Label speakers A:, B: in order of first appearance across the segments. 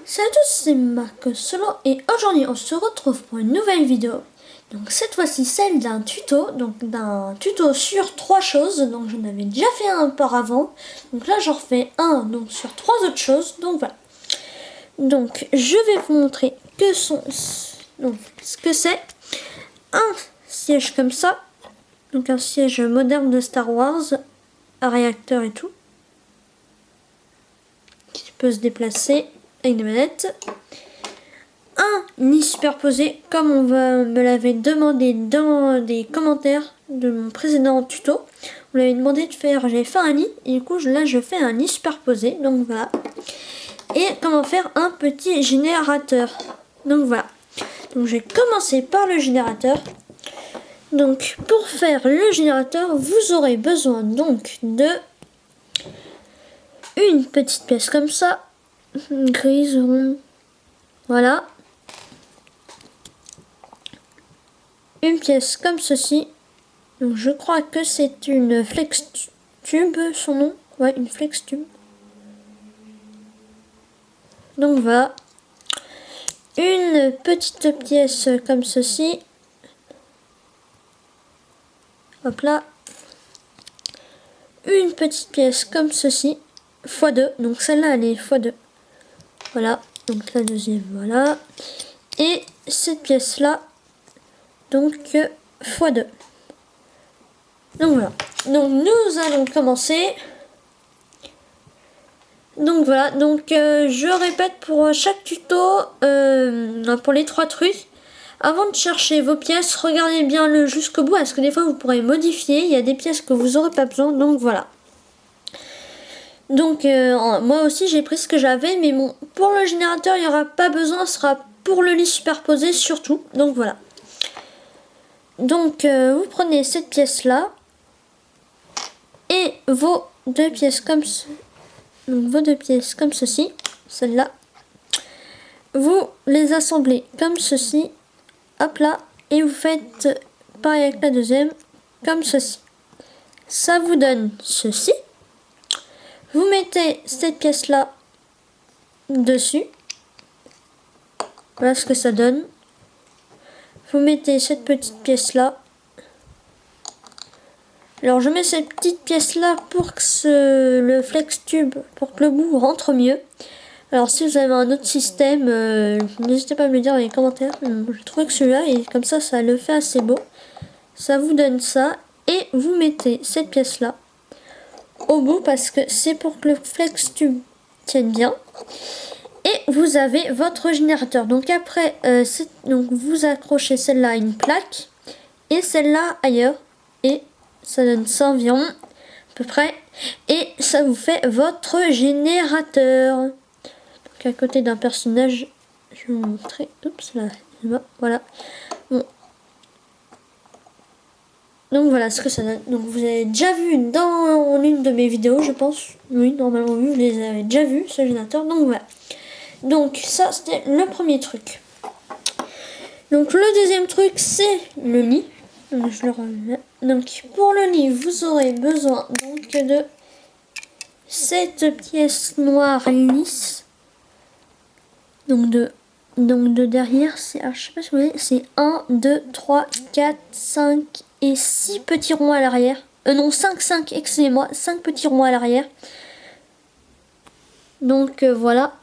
A: Salut à tous, c'est Marc Solo et aujourd'hui on se retrouve pour une nouvelle vidéo. Donc cette fois-ci celle d'un tuto, sur 3 choses. Donc j'en avais déjà fait un auparavant. Donc là j'en refais un donc sur 3 autres choses. Donc voilà. Donc je vais vous montrer ce que c'est un siège comme ça. Donc un siège moderne de Star Wars, à réacteur et tout, qui peut se déplacer avec des manettes. Un nid superposé, comme on me l'avait demandé dans des commentaires de mon précédent tuto. On m'avait demandé de faire, j'ai fait un nid et du coup là je fais un nid superposé, donc voilà. Et comment faire un petit générateur, donc voilà. Donc je vais commencer par le générateur. Donc pour faire le générateur, vous aurez besoin donc de une petite pièce comme ça, grise, ronde, voilà. Une pièce comme ceci. Donc je crois que c'est une flex tube, son nom. Ouais, une flex tube. Donc voilà. Une petite pièce comme ceci. Hop là. Une petite pièce comme ceci. x2. Donc celle-là, elle est x2. Voilà. Donc la deuxième, voilà. Et cette pièce-là, donc x2. Donc voilà. Donc nous allons commencer. Donc voilà. Donc je répète pour chaque tuto, pour les 3 trucs. Avant de chercher vos pièces, regardez bien le jusqu'au bout, parce que des fois vous pourrez modifier. Il y a des pièces que vous n'aurez pas besoin. Donc voilà. Donc moi aussi j'ai pris ce que j'avais, mais bon, pour le générateur il n'y aura pas besoin, ce sera pour le lit superposé surtout. Donc voilà. Donc vous prenez cette pièce là et vos 2 pièces comme ceci, celle-là. Vous les assemblez comme ceci, hop là, et vous faites pareil avec la deuxième, comme ceci. Ça vous donne ceci. Vous mettez cette pièce là dessus. Voilà ce que ça donne. Vous mettez cette petite pièce là. Alors je mets cette petite pièce là pour que le flex tube, pour que le bout rentre mieux. Alors si vous avez un autre système, n'hésitez pas à me le dire dans les commentaires. Je trouve que celui-là, et comme ça le fait assez beau. Ça vous donne ça. Et vous mettez cette pièce là au bout parce que c'est pour que le flex tube tienne bien. Et vous avez votre générateur. Donc après, donc vous accrochez celle-là à une plaque et celle-là ailleurs. Et ça donne ça environ, à peu près. Et ça vous fait votre générateur. Donc à côté d'un personnage, je vais vous montrer. Oups, là, voilà. Bon. Donc voilà ce que ça donne. Donc vous avez déjà vu dans une de mes vidéos, je pense. Oui, normalement, oui, vous les avez déjà vus, ce générateur. Donc voilà. Donc ça, c'était le premier truc. Donc le deuxième truc, c'est le lit. Donc, je le remets. Donc pour le lit, vous aurez besoin donc de cette pièce noire lisse. Donc de derrière, c'est, je sais pas si vous voyez, c'est 1, 2, 3, 4, 5 et 6 petits ronds à l'arrière. Non, 5, excusez-moi, 5 petits ronds à l'arrière. Donc voilà.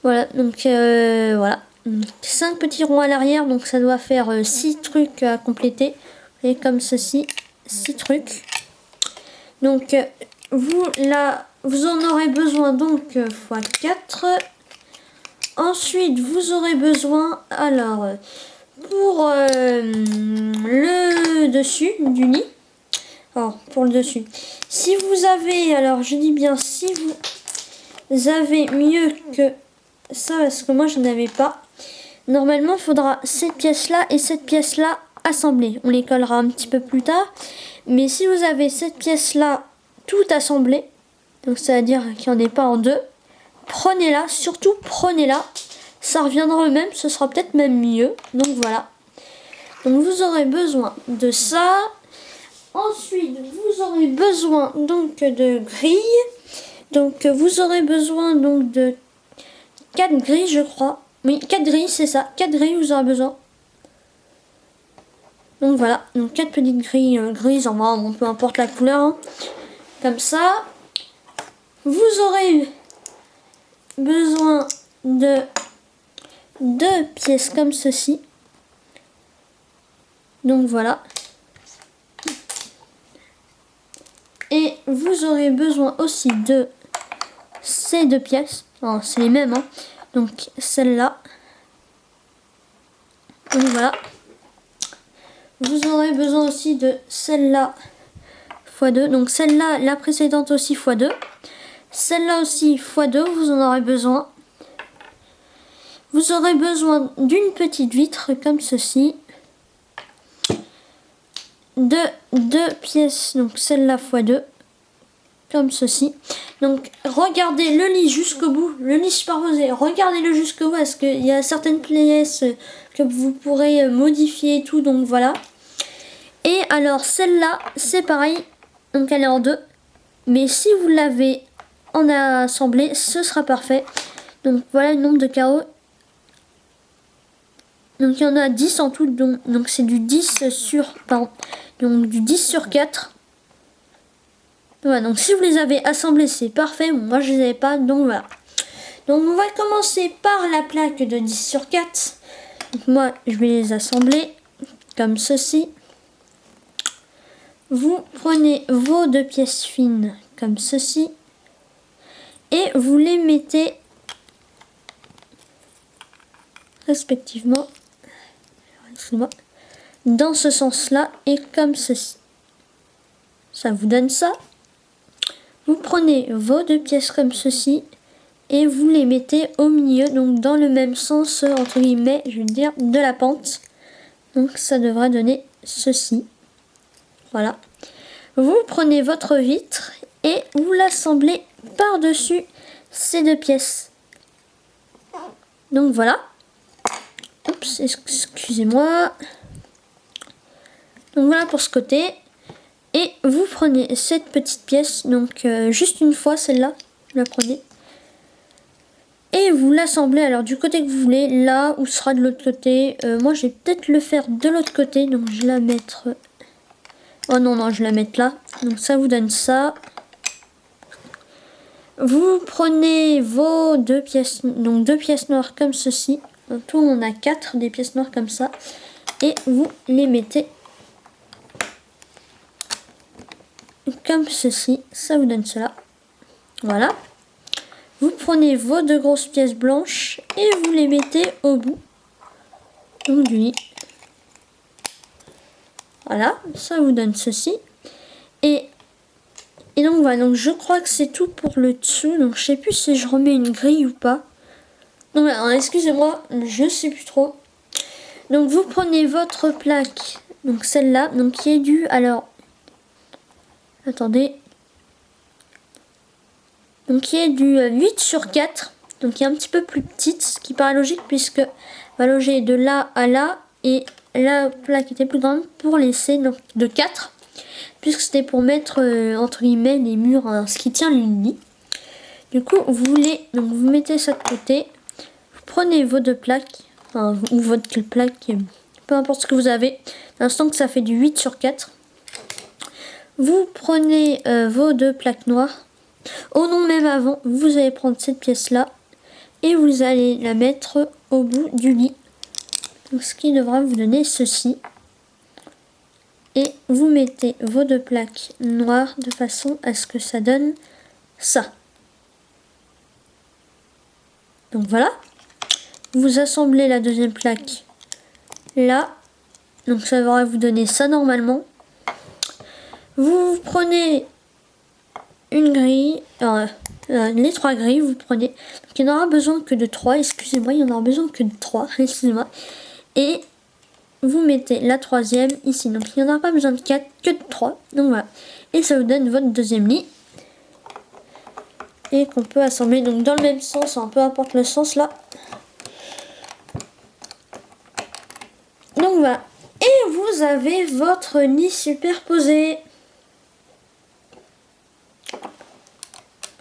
A: Voilà, donc voilà. 5 petits ronds à l'arrière, donc ça doit faire 6 trucs à compléter. Et comme ceci, 6 trucs. Donc vous en aurez besoin donc x4. Ensuite, vous aurez besoin, alors, pour le dessus du lit. Alors, pour le dessus. Si vous avez, alors je dis bien si vous avez mieux que ça, parce que moi je n'avais pas. Normalement, il faudra cette pièce-là et cette pièce-là assemblées. On les collera un petit peu plus tard. Mais si vous avez cette pièce-là tout assemblée, donc ça veut dire qu'il n'y en ait pas en deux, prenez-la, surtout prenez-la. Ça reviendra au même, ce sera peut-être même mieux. Donc voilà. Donc vous aurez besoin de ça. Ensuite, vous aurez besoin donc de grilles. Donc vous aurez besoin donc de 4 grilles, je crois. Oui, 4 grilles, c'est ça. 4 grilles, vous aurez besoin. Donc voilà, donc 4 petites grilles grises, en bon, peu importe la couleur. Hein. Comme ça, vous aurez besoin de 2 pièces comme ceci. Donc voilà. Et vous aurez besoin aussi de ces 2 pièces. Alors, c'est les mêmes, hein. Donc celle-là. Donc voilà. Vous aurez besoin aussi de celle-là x2. Donc celle-là, la précédente aussi x2. Celle-là aussi x2, vous en aurez besoin. Vous aurez besoin d'une petite vitre comme ceci. De 2 pièces, donc celle-là x2. Comme ceci. Donc regardez le lit jusqu'au bout. Le lit superposé, regardez-le jusqu'au bout parce qu'il y a certaines pièces que vous pourrez modifier et tout. Donc voilà. Et alors celle-là, c'est pareil. Donc elle est en 2. Mais si vous l'avez en assemblée, ce sera parfait. Donc voilà le nombre de carreaux. Donc il y en a 10 en tout. Donc c'est du 10 sur... Pardon. Donc du 10 sur 4. Voilà, donc si vous les avez assemblés, c'est parfait. Bon, moi, je les avais pas, donc voilà. Donc on va commencer par la plaque de 10 sur 4. Donc, moi, je vais les assembler comme ceci. Vous prenez vos 2 pièces fines comme ceci. Et vous les mettez respectivement dans ce sens-là et comme ceci. Ça vous donne ça. Vous prenez vos 2 pièces comme ceci et vous les mettez au milieu, donc dans le même sens, entre guillemets, je veux dire, de la pente. Donc ça devrait donner ceci. Voilà. Vous prenez votre vitre et vous l'assemblez par-dessus ces 2 pièces. Donc voilà. Oups, excusez-moi. Donc voilà pour ce côté. Et vous prenez cette petite pièce, donc juste une fois celle-là, vous la prenez. Et vous l'assemblez alors du côté que vous voulez, là ou sera de l'autre côté. Moi je vais peut-être le faire de l'autre côté, donc je vais la mettre... Oh non, je vais la mettre là. Donc ça vous donne ça. Vous prenez vos 2 pièces, donc 2 pièces noires comme ceci. En tout on a 4 des pièces noires comme ça. Et vous les mettez comme ceci, ça vous donne cela. Voilà. Vous prenez vos 2 grosses pièces blanches et vous les mettez au bout donc, du lit. Voilà, ça vous donne ceci. Et donc voilà, donc je crois que c'est tout pour le dessous. Donc je sais plus si je remets une grille ou pas. Donc voilà, excusez-moi, je sais plus trop. Donc vous prenez votre plaque, donc celle-là, donc qui est due, alors attendez, donc qui est du 8 sur 4, donc qui est un petit peu plus petite, ce qui paraît logique puisque va loger de là à là et la plaque était plus grande pour laisser donc de 4 puisque c'était pour mettre entre guillemets les murs, hein, ce qui tient le lit. Du coup donc vous mettez ça de côté, vous prenez vos 2 plaques, enfin, ou votre plaque, peu importe ce que vous avez, l'instant que ça fait du 8 sur 4. Vous prenez vos 2 plaques noires. Oh non, même avant, vous allez prendre cette pièce-là et vous allez la mettre au bout du lit. Donc, ce qui devra vous donner ceci. Et vous mettez vos 2 plaques noires de façon à ce que ça donne ça. Donc voilà. Vous assemblez la deuxième plaque là. Donc ça devrait vous donner ça normalement. Vous prenez une grille, les 3 grilles, vous prenez. Donc il n'y en aura besoin que de 3, excusez-moi, il y en aura besoin que de 3, excusez-moi. Et vous mettez la 3e ici. Donc il n'y en aura pas besoin de 4, que de 3. Donc voilà. Et ça vous donne votre deuxième lit. Et qu'on peut assembler donc dans le même sens, peu importe le sens là. Donc voilà. Et vous avez votre lit superposé.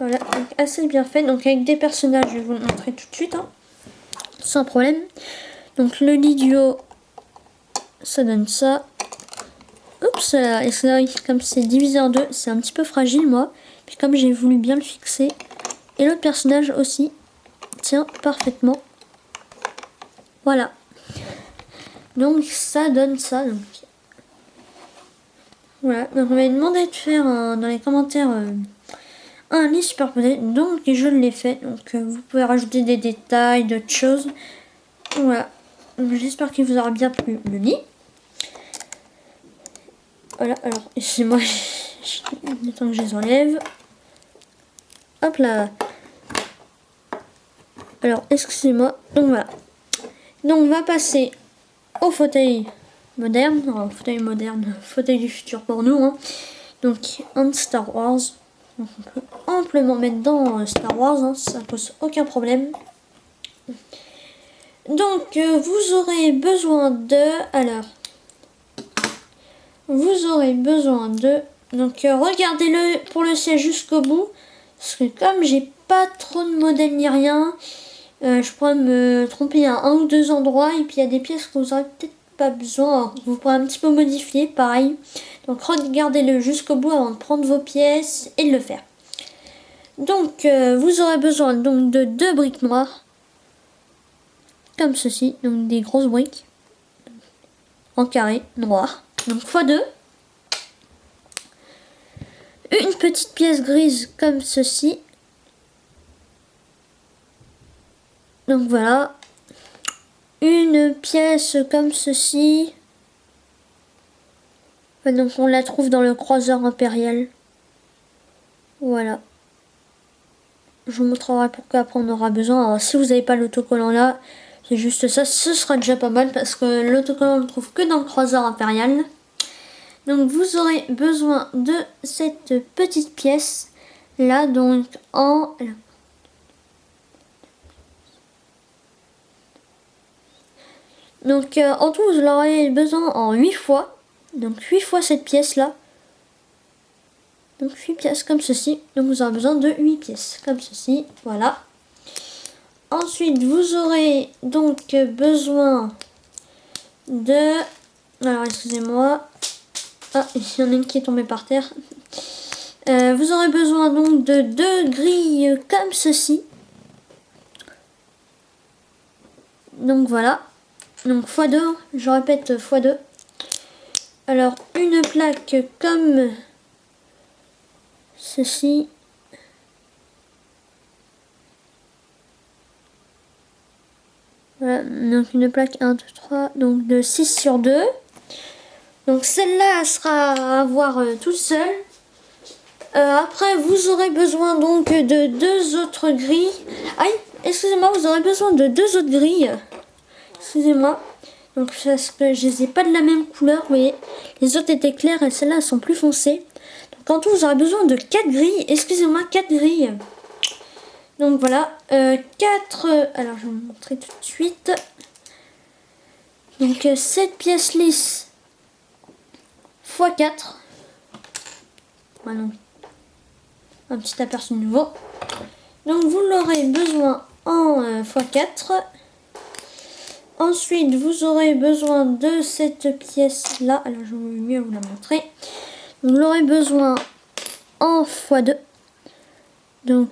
A: Voilà, donc assez bien fait. Donc avec des personnages, je vais vous le montrer tout de suite, hein, sans problème. Donc le lit du haut, ça donne ça. Oups, et ça, comme c'est divisé en deux, c'est un petit peu fragile moi. Puis comme j'ai voulu bien le fixer. Et l'autre personnage aussi tient parfaitement. Voilà. Donc ça donne ça. Donc. Voilà, donc on m'a demandé de faire dans les commentaires un lit superposé. Donc je l'ai fait. Donc vous pouvez rajouter des détails, d'autres choses. Voilà. J'espère qu'il vous aura bien plu le lit. Voilà, alors, excusez-moi, le temps que je les enlève. Hop là. Alors, excusez-moi. Donc voilà. Donc on va passer au fauteuil moderne. Alors, fauteuil moderne, fauteuil du futur pour nous. Hein. Donc, un Star Wars. Donc, on peut amplement mettre dans Star Wars. Hein, ça pose aucun problème. Donc, vous aurez besoin de... Alors... Vous aurez besoin de... Donc regardez-le pour le siège jusqu'au bout. Parce que comme j'ai pas trop de modèles ni rien, je pourrais me tromper à un ou deux endroits. Et puis il y a des pièces que vous aurez peut-être pas besoin. Alors, vous pourrez un petit peu modifier, pareil. Donc regardez-le jusqu'au bout avant de prendre vos pièces et de le faire. Donc vous aurez besoin donc de 2 briques noires. Comme ceci. Donc des grosses briques. En carré, noir. Donc x2. Une petite pièce grise comme ceci. Donc voilà. Une pièce comme ceci. Donc on la trouve dans le croiseur impérial. Voilà. Je vous montrerai pourquoi après on aura besoin. Alors si vous n'avez pas l'autocollant là, c'est juste ça. Ce sera déjà pas mal parce que l'autocollant on ne le trouve que dans le croiseur impérial. Donc vous aurez besoin de cette petite pièce là, donc en... Donc en tout vous l'aurez besoin en 8 fois. Donc 8 fois cette pièce là. Donc 8 pièces comme ceci. Donc vous aurez besoin de 8 pièces comme ceci. Voilà. Ensuite vous aurez donc besoin de... Alors excusez-moi. Ah, il y en a une qui est tombée par terre. Vous aurez besoin donc de 2 grilles comme ceci. Donc voilà. Donc x2, je répète x2. Alors une plaque comme ceci. Voilà, donc une plaque 1, 2, 3, donc de 6 sur 2. Donc celle-là sera à voir toute seule. Après vous aurez besoin donc de 2 autres grilles. Aïe, excusez-moi, vous aurez besoin de 2 autres grilles. Excusez-moi. Donc parce que je les ai pas de la même couleur, vous voyez. Les autres étaient claires et celles-là sont plus foncées. Donc en tout vous aurez besoin de 4 grilles. Excusez-moi, 4 grilles. Donc voilà, 4... alors je vais vous montrer tout de suite. Donc 7 pièces lisses x 4. Voilà, un petit aperçu nouveau. Donc vous l'aurez besoin en x4. Ensuite vous aurez besoin de cette pièce là. Alors je vais mieux vous la montrer. Vous l'aurez besoin en x2. Donc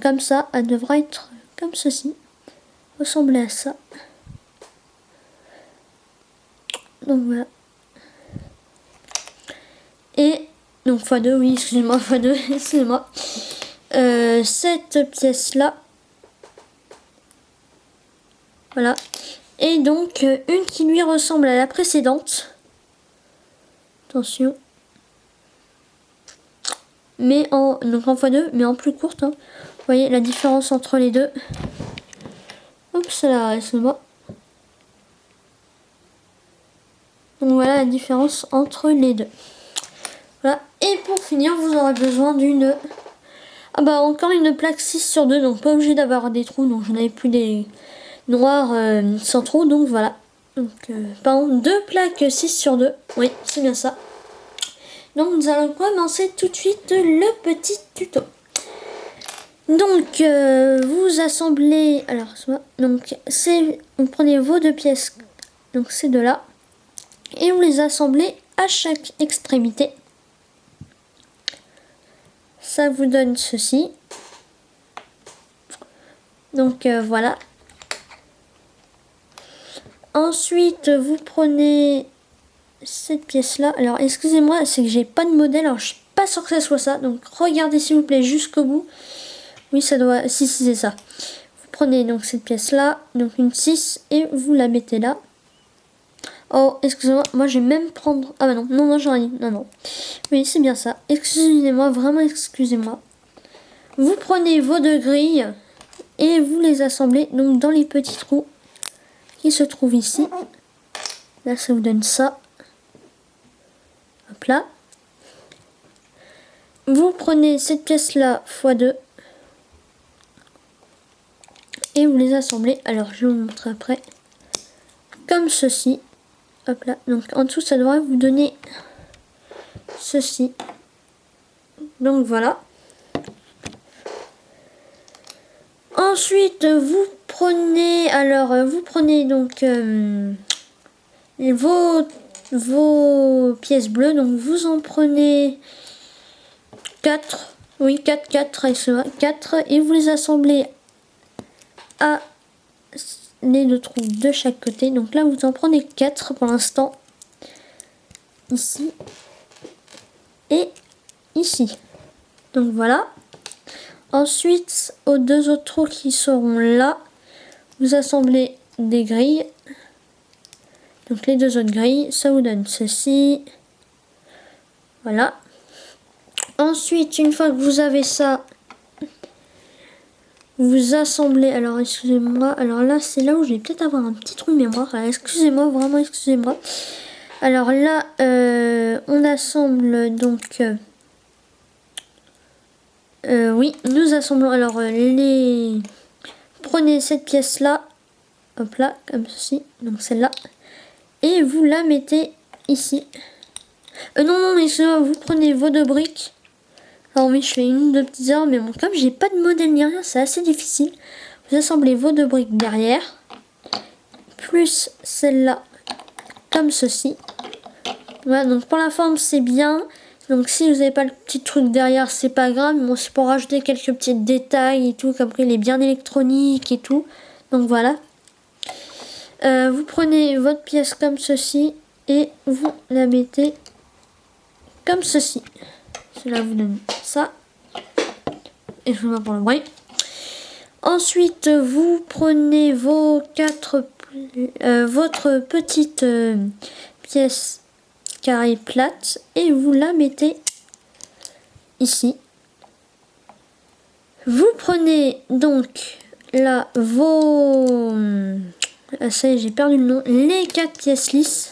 A: comme ça, elle devra être comme ceci. Ressembler à ça. Donc voilà. Et donc x2, oui, excusez-moi, x2, excusez-moi. Cette pièce là. Voilà. Et donc une qui lui ressemble à la précédente. Attention. Mais en x2, mais en plus courte. Hein. Vous voyez la différence entre les deux. Oups là, excusez-moi. Donc voilà la différence entre les deux. Voilà. Et pour finir, vous aurez besoin d'une... Ah bah encore une plaque 6 sur 2, donc pas obligé d'avoir des trous, donc j'en avais plus des noirs sans trous, donc voilà. Donc pardon, 2 plaques 6 sur 2, oui c'est bien ça. Donc nous allons commencer tout de suite le petit tuto. Donc vous assemblez, alors donc vous prenez vos deux pièces, donc ces deux là, et vous les assemblez à chaque extrémité. Ça vous donne ceci. Donc voilà. Ensuite vous prenez cette pièce là. Alors excusez-moi, c'est que j'ai pas de modèle, alors je suis pas sûre que ça soit ça. Donc regardez s'il vous plaît jusqu'au bout. Oui, ça doit, si c'est ça. Vous prenez donc cette pièce là, donc une 6, et vous la mettez là. Oh, excusez-moi, moi je vais même prendre... Ah bah non, j'en ai dit, non. Oui, c'est bien ça. Excusez-moi, vraiment excusez-moi. Vous prenez vos deux grilles et vous les assemblez donc dans les petits trous qui se trouvent ici. Là, ça vous donne ça. Hop là. Vous prenez cette pièce-là x2 et vous les assemblez. Alors, je vais vous montrer après. Comme ceci. Hop là. Donc, en dessous, ça devrait vous donner ceci. Donc, voilà. Ensuite, vous prenez donc vos pièces bleues. Donc, vous en prenez 4. Oui, 4 et vous les assemblez à les deux trous de chaque côté. Donc là, vous en prenez 4 pour l'instant. Ici et ici. Donc voilà. Ensuite, aux deux autres trous qui seront là, vous assemblez des grilles. Donc les deux autres grilles, ça vous donne ceci. Voilà. Ensuite, une fois que vous avez ça, vous assemblez. Alors excusez-moi, alors là c'est là où je vais peut-être avoir un petit trou de mémoire. Excusez-moi, vraiment excusez-moi. Alors là, on assemble donc... oui, nous assemblons. Alors prenez cette pièce là, hop là, comme ceci, donc celle-là, et vous la mettez ici. Non, excusez-moi, vous prenez vos deux briques. Alors oui, je fais une ou deux petites erreurs, mais bon, comme j'ai pas de modèle ni rien, c'est assez difficile. Vous assemblez vos deux briques derrière, plus celle-là, comme ceci. Voilà, donc pour la forme, c'est bien. Donc si vous n'avez pas le petit truc derrière, c'est pas grave. Bon, c'est pour rajouter quelques petits détails et tout, comme il est bien électronique et tout. Donc voilà. Vous prenez votre pièce comme ceci et vous la mettez comme ceci. Cela vous donne ça. Excusez-moi pour le bruit. Ensuite, vous prenez votre petite pièce carrée plate et vous la mettez ici. Vous prenez donc là ça y est, j'ai perdu le nom. Les 4 pièces lisses.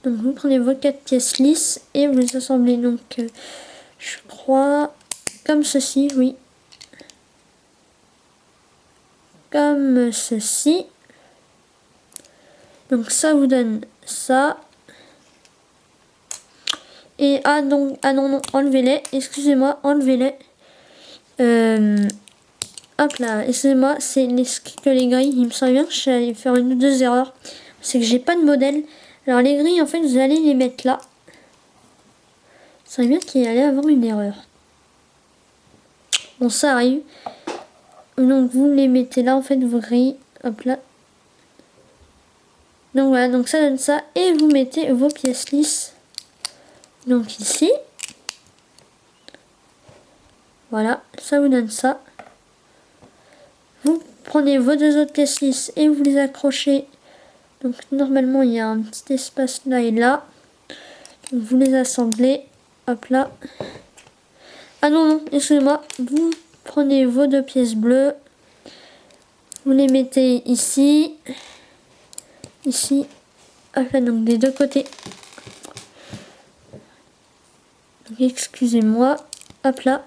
A: Donc vous prenez vos 4 pièces lisses et vous les assemblez donc, je crois, comme ceci, oui. Comme ceci. Donc ça vous donne ça. Et non, enlevez-les. Excusez-moi, enlevez-les. Hop là, excusez-moi, c'est que les grilles. Il me semble bien que je suis allée faire une ou deux erreurs. C'est que j'ai pas de modèle. Alors les grilles, en fait, vous allez les mettre là. Ça serait bien qu'il allait avoir une erreur. Bon, ça arrive. Donc vous les mettez là, en fait, vos grilles. Hop là. Donc voilà, donc ça donne ça. Et vous mettez vos pièces lisses. Donc ici. Voilà, ça vous donne ça. Vous prenez vos deux autres pièces lisses et vous les accrochez. Donc normalement il y a un petit espace là et là. Donc, vous les assemblez. Hop là. Ah non, excusez-moi. Vous prenez vos deux pièces bleues. Vous les mettez ici. Ici. Hop là, donc des deux côtés. Donc excusez-moi. Hop là.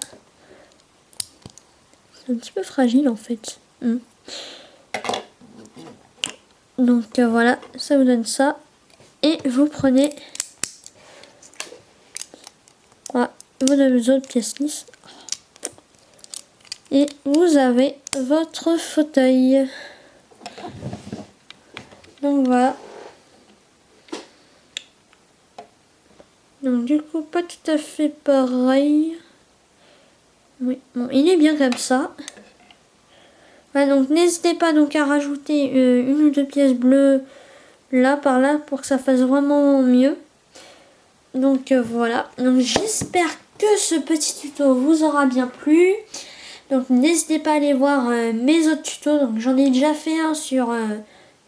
A: C'est un petit peu fragile en fait. Donc voilà, ça vous donne ça. Et vous prenez vos deux autres pièces lisses. Et vous avez votre fauteuil. Donc voilà. Donc du coup pas tout à fait pareil. Oui, bon, il est bien comme ça. Voilà, donc n'hésitez pas donc à rajouter une ou deux pièces bleues là par là pour que ça fasse vraiment mieux. Donc voilà, donc j'espère que ce petit tuto vous aura bien plu. Donc n'hésitez pas à aller voir mes autres tutos. Donc j'en ai déjà fait un sur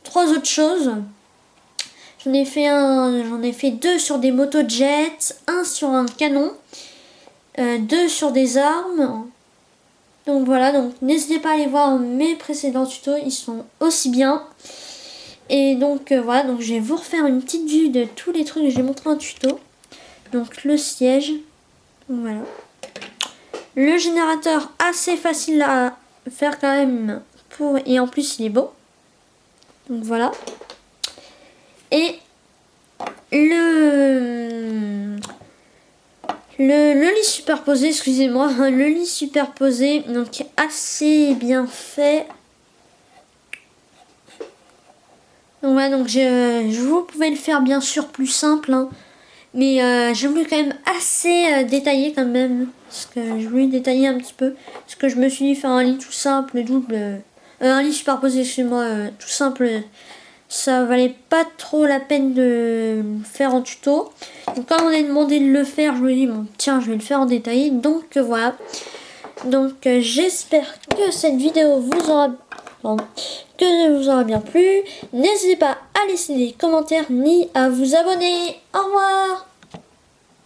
A: 3 autres choses. J'en ai fait 2 sur des motojets, un sur un canon, 2 sur des armes. Donc voilà, donc n'hésitez pas à aller voir mes précédents tutos, ils sont aussi bien. Et donc voilà, donc je vais vous refaire une petite vue de tous les trucs que j'ai montré en tuto. Donc le siège, donc voilà. Le générateur assez facile à faire quand même et en plus il est beau. Donc voilà. Et le lit superposé, excusez-moi, le lit superposé, donc assez bien fait. Donc voilà, donc vous pouvez le faire bien sûr plus simple, hein, mais j'ai voulu quand même assez détailler quand même, parce que je voulais détailler un petit peu, parce que je me suis dit faire un lit tout simple, double, un lit superposé, excusez-moi, tout simple, ça valait pas trop la peine de le faire en tuto. Donc quand on m'a demandé de le faire, je me dis bon tiens, je vais le faire en détaillé. Donc voilà. Donc j'espère que cette vidéo vous aura bien plu. N'hésitez pas à laisser des commentaires ni à vous abonner. Au revoir.